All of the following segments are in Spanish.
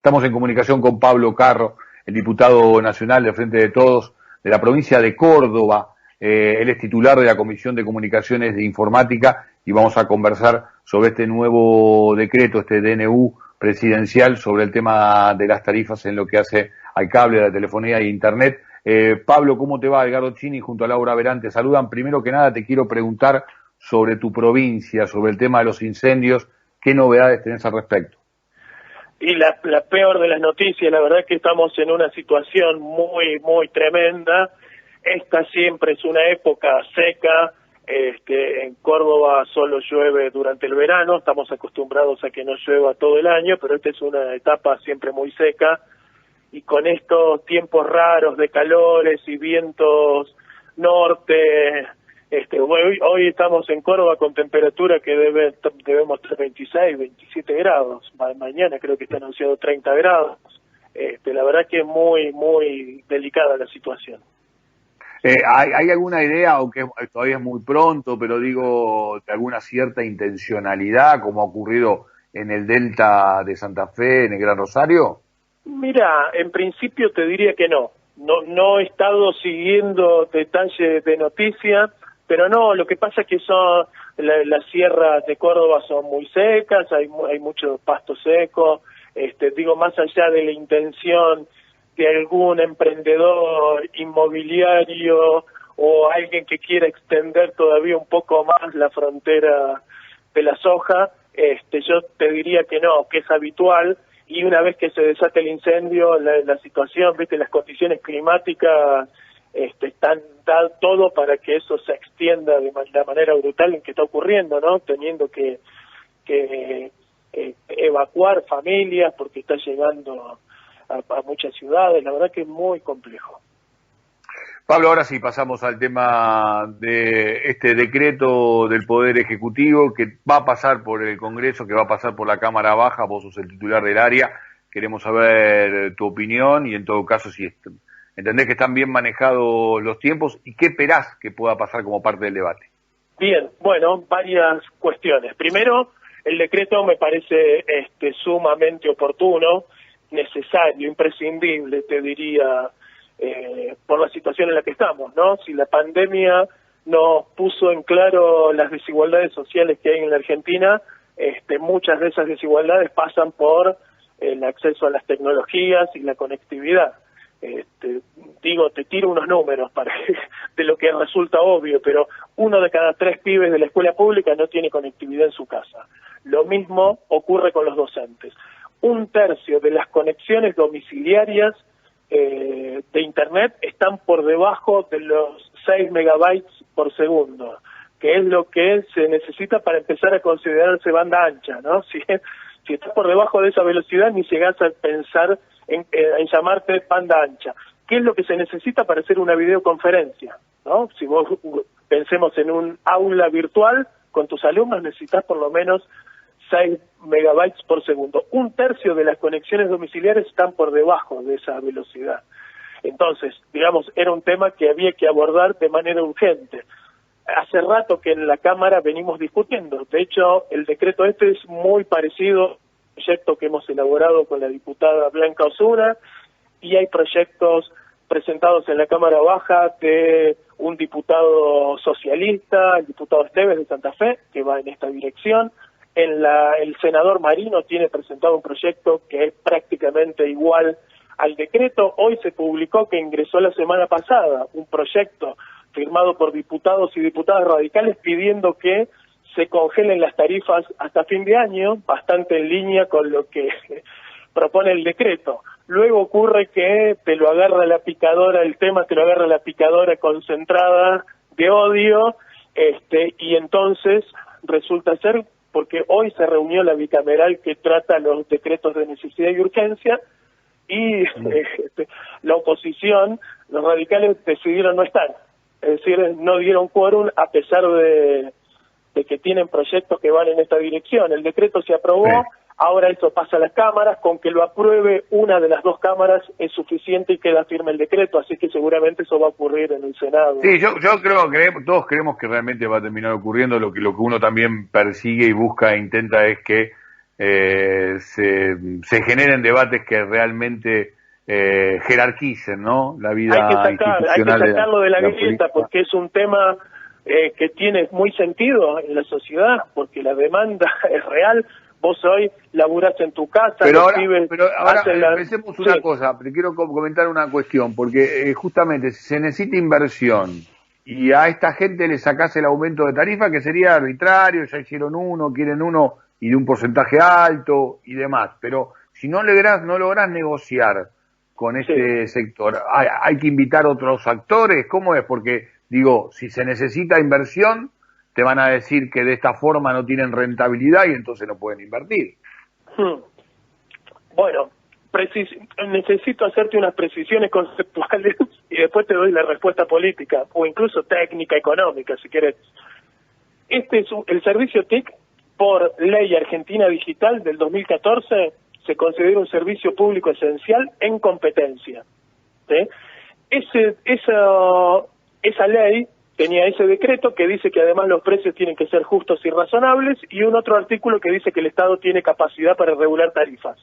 Estamos en comunicación con Pablo Carro, el diputado nacional del Frente de Todos de la provincia de Córdoba. Él es titular de la Comisión de Comunicaciones de Informática y vamos a conversar sobre este nuevo decreto, este DNU presidencial, sobre el tema de las tarifas en lo que hace al cable, a la telefonía e internet. Pablo, ¿cómo te va? Edgardo Chini junto a Laura Verán te saludan. Primero que nada te quiero preguntar sobre tu provincia, sobre el tema de los incendios. ¿Qué novedades tenés al respecto? Y la peor de las noticias, la verdad es que estamos en una situación muy tremenda. Esta siempre es una época seca. En Córdoba solo llueve durante el verano, estamos acostumbrados a que no llueva todo el año, pero esta es una etapa siempre muy seca, y con estos tiempos raros de calores y vientos norte, hoy estamos en Córdoba con temperatura que debemos tener 26, 27 grados, mañana creo que está anunciado 30 grados, la verdad que es muy delicada la situación. ¿Hay alguna idea, aunque todavía es muy pronto, pero digo, de alguna cierta intencionalidad, como ha ocurrido en el Delta de Santa Fe, en el Gran Rosario? Mira, en principio te diría que no. No he estado siguiendo detalles de noticias, pero no, lo que pasa es que las sierras de Córdoba son muy secas, hay mucho pasto seco, más allá de la intención de algún emprendedor inmobiliario o alguien que quiera extender todavía un poco más la frontera de la soja, yo te diría que no, que es habitual, y una vez que se desate el incendio, la situación, las condiciones climáticas están dadas todo para que eso se extienda de la manera brutal en que está ocurriendo, ¿no? Teniendo que evacuar familias porque está llegando a muchas ciudades, la verdad que es muy complejo. Pablo, ahora sí pasamos al tema de este decreto del Poder Ejecutivo que va a pasar por el Congreso, que va a pasar por la Cámara Baja. Vos sos el titular del área, queremos saber tu opinión y en todo caso si entendés que están bien manejados los tiempos y qué esperás que pueda pasar como parte del debate. Bien, bueno, varias cuestiones. Primero, el decreto me parece sumamente oportuno, necesario, imprescindible, te diría, por la situación en la que estamos, ¿no? Si la pandemia nos puso en claro las desigualdades sociales que hay en la Argentina, muchas de esas desigualdades pasan por el acceso a las tecnologías y la conectividad. Te tiro unos números de lo que resulta obvio, pero 1 de cada 3 pibes de la escuela pública no tiene conectividad en su casa. Lo mismo ocurre con los docentes. 1/3 de las conexiones domiciliarias de Internet están por debajo de los 6 megabytes por segundo, que es lo que se necesita para empezar a considerarse banda ancha, ¿no? Si estás por debajo de esa velocidad, ni llegás a pensar en llamarte banda ancha. ¿Qué es lo que se necesita para hacer una videoconferencia? ¿No? Si vos pensemos en un aula virtual con tus alumnos, necesitas por lo menos 6 megabytes por segundo. 1/3 de las conexiones domiciliares están por debajo de esa velocidad. Entonces, era un tema que había que abordar de manera urgente. Hace rato que en la Cámara venimos discutiendo. De hecho, el decreto es muy parecido al proyecto que hemos elaborado con la diputada Blanca Osuna, y hay proyectos presentados en la Cámara Baja de un diputado socialista, el diputado Esteves de Santa Fe, que va en esta dirección. El senador Marino tiene presentado un proyecto que es prácticamente igual al decreto. Hoy se publicó que ingresó la semana pasada un proyecto firmado por diputados y diputadas radicales pidiendo que se congelen las tarifas hasta fin de año, bastante en línea con lo que propone el decreto. Luego ocurre que te lo agarra la picadora, el tema te lo agarra la picadora concentrada de odio, y entonces resulta ser, porque hoy se reunió la bicameral que trata los decretos de necesidad y urgencia, y la oposición, los radicales decidieron no estar, es decir, no dieron quórum a pesar de que tienen proyectos que van en esta dirección. El decreto se aprobó, sí. Ahora eso pasa a las cámaras, con que lo apruebe una de las 2 cámaras es suficiente y queda firme el decreto, así que seguramente eso va a ocurrir en el Senado. Sí, yo creo que todos creemos que realmente va a terminar ocurriendo. Lo que uno también persigue y busca e intenta es que se generen debates que realmente jerarquicen, ¿no?, la vida institucional. Hay que sacarlo de la grieta, porque es un tema que tiene muy sentido en la sociedad, porque la demanda es real. Vos hoy laburás en tu casa, pero ahora pensemos una sí. cosa, te quiero comentar una cuestión, porque justamente si se necesita inversión y a esta gente le sacás el aumento de tarifa, que sería arbitrario, ya hicieron uno, quieren uno y de un porcentaje alto y demás, pero si no lográs negociar con este sector, hay que invitar otros actores. ¿Cómo es? Porque digo, si se necesita inversión, te van a decir que de esta forma no tienen rentabilidad y entonces no pueden invertir. Bueno, necesito hacerte unas precisiones conceptuales y después te doy la respuesta política o incluso técnica, económica, si querés. Este es el servicio TIC, por ley argentina digital del 2014, se considera un servicio público esencial en competencia. ¿Sí? Esa ley tenía ese decreto que dice que además los precios tienen que ser justos y razonables, y un otro artículo que dice que el Estado tiene capacidad para regular tarifas.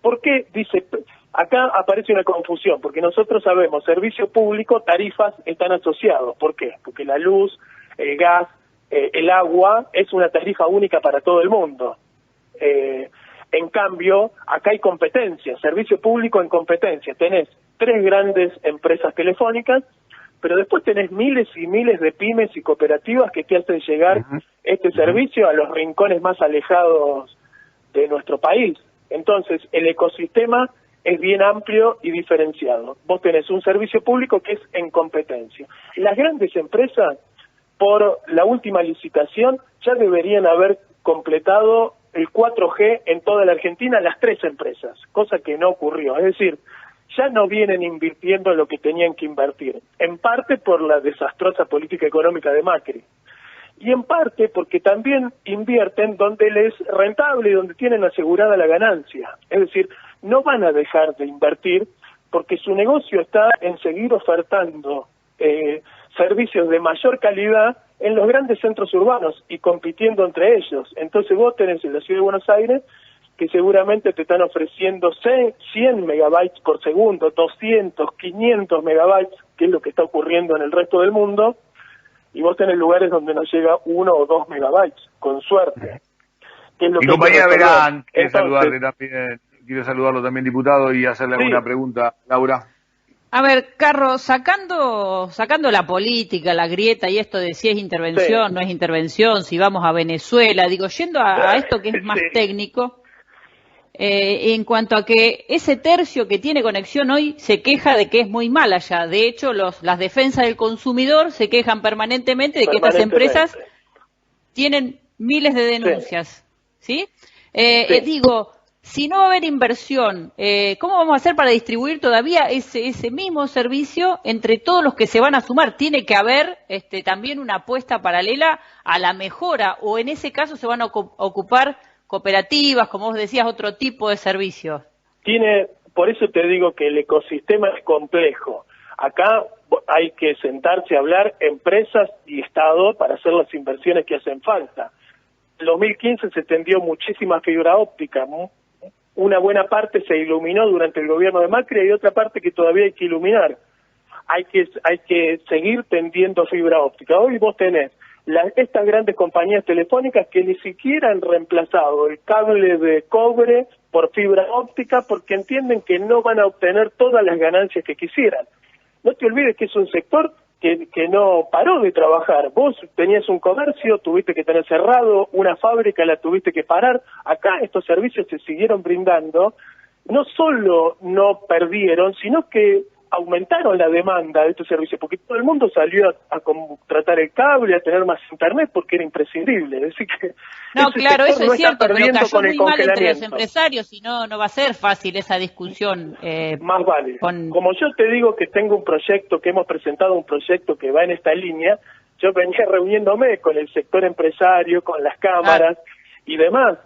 ¿Por qué? Dice, acá aparece una confusión, porque nosotros sabemos, servicio público, tarifas están asociados. ¿Por qué? Porque la luz, el gas, el agua es una tarifa única para todo el mundo. En cambio, acá hay competencia, servicio público en competencia. Tenés 3 grandes empresas telefónicas, pero después tenés miles y miles de pymes y cooperativas que te hacen llegar este servicio a los rincones más alejados de nuestro país. Entonces, el ecosistema es bien amplio y diferenciado. Vos tenés un servicio público que es en competencia. Las grandes empresas, por la última licitación, ya deberían haber completado el 4G en toda la Argentina, las 3 empresas, cosa que no ocurrió. Es decir, ya no vienen invirtiendo lo que tenían que invertir, en parte por la desastrosa política económica de Macri, y en parte porque también invierten donde les es rentable y donde tienen asegurada la ganancia. Es decir, no van a dejar de invertir porque su negocio está en seguir ofertando servicios de mayor calidad en los grandes centros urbanos y compitiendo entre ellos. Entonces vos tenés en la Ciudad de Buenos Aires que seguramente te están ofreciendo 100 megabytes por segundo, 200, 500 megabytes, que es lo que está ocurriendo en el resto del mundo, y vos tenés lugares donde nos llega 1 o 2 megabytes, con suerte. Que es lo Mi que compañera Verán, quiero Entonces, saludarlo también, diputado, y hacerle alguna pregunta, Laura. A ver, Carlos, sacando la política, la grieta y esto de si es intervención, no es intervención, si vamos a Venezuela, digo, yendo a esto que es más técnico, en cuanto a que ese tercio que tiene conexión hoy se queja de que es muy mal allá. De hecho, las defensas del consumidor se quejan permanentemente de que estas empresas tienen miles de denuncias. ¿Sí? Digo, si no va a haber inversión, ¿cómo vamos a hacer para distribuir todavía ese mismo servicio entre todos los que se van a sumar? Tiene que haber también una apuesta paralela a la mejora, o en ese caso se van a ocupar cooperativas, como vos decías, otro tipo de servicios. Por eso te digo que el ecosistema es complejo. Acá hay que sentarse a hablar empresas y Estado para hacer las inversiones que hacen falta. En 2015 se tendió muchísima fibra óptica. Una buena parte se iluminó durante el gobierno de Macri y otra parte que todavía hay que iluminar. Hay que seguir tendiendo fibra óptica. Hoy vos tenés estas grandes compañías telefónicas que ni siquiera han reemplazado el cable de cobre por fibra óptica porque entienden que no van a obtener todas las ganancias que quisieran. No te olvides que es un sector que no paró de trabajar. Vos tenías un comercio, tuviste que tener cerrado, una fábrica la tuviste que parar. Acá estos servicios se siguieron brindando. No solo no perdieron, sino que aumentaron la demanda de estos servicios, porque todo el mundo salió a contratar el cable, a tener más internet, porque era imprescindible. Es decir que no, claro, eso es cierto, pero cayó muy mal entre los empresarios y no va a ser fácil esa discusión. Más vale. Como yo te digo que tengo un proyecto, que hemos presentado un proyecto que va en esta línea, yo venía reuniéndome con el sector empresario, con las cámaras y demás.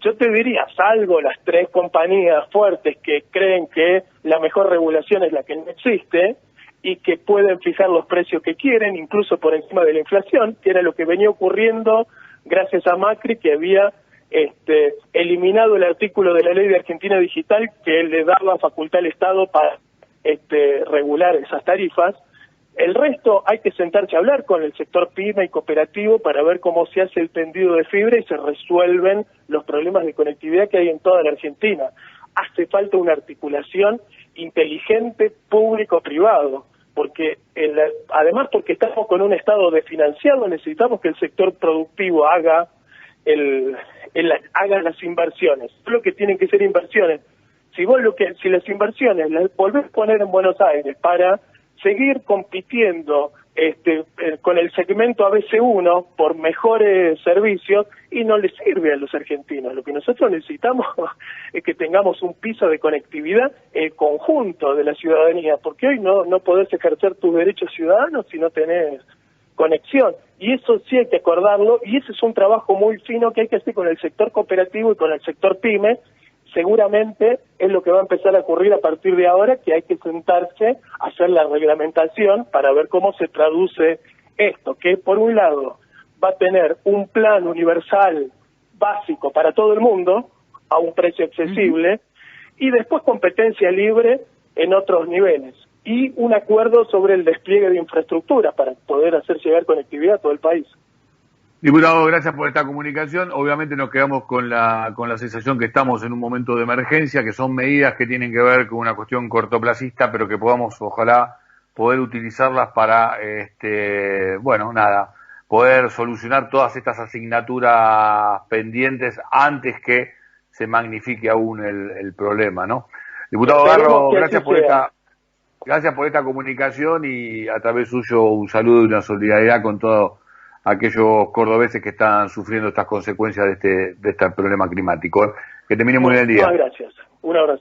Yo te diría, salvo las 3 compañías fuertes que creen que la mejor regulación es la que no existe y que pueden fijar los precios que quieren, incluso por encima de la inflación, que era lo que venía ocurriendo gracias a Macri, que había eliminado el artículo de la ley de Argentina Digital que le daba facultad al Estado para regular esas tarifas. El resto hay que sentarse a hablar con el sector pyme y cooperativo para ver cómo se hace el tendido de fibra y se resuelven los problemas de conectividad que hay en toda la Argentina. Hace falta una articulación inteligente público-privado, porque además porque estamos con un Estado desfinanciado, necesitamos que el sector productivo haga las inversiones. Lo que tienen que ser inversiones. Si las inversiones las volvés a poner en Buenos Aires para seguir compitiendo con el segmento ABC1 por mejores servicios, y no les sirve a los argentinos. Lo que nosotros necesitamos es que tengamos un piso de conectividad conjunto de la ciudadanía, porque hoy no podés ejercer tus derechos ciudadanos si no tenés conexión, y eso sí hay que acordarlo, y ese es un trabajo muy fino que hay que hacer con el sector cooperativo y con el sector pyme. Seguramente es lo que va a empezar a ocurrir a partir de ahora, que hay que sentarse a hacer la reglamentación para ver cómo se traduce esto, que por un lado va a tener un plan universal básico para todo el mundo a un precio accesible, y después competencia libre en otros niveles, y un acuerdo sobre el despliegue de infraestructura para poder hacer llegar conectividad a todo el país. Diputado, gracias por esta comunicación. Obviamente nos quedamos con la sensación que estamos en un momento de emergencia, que son medidas que tienen que ver con una cuestión cortoplacista, pero que podamos, ojalá, poder utilizarlas para, poder solucionar todas estas asignaturas pendientes antes que se magnifique aún el problema, ¿no? Diputado Garro, gracias por esta comunicación, y a través suyo un saludo y una solidaridad con todos aquellos cordobeses que están sufriendo estas consecuencias de este problema climático. Que termine muy bien el día. Muchas gracias. Un abrazo.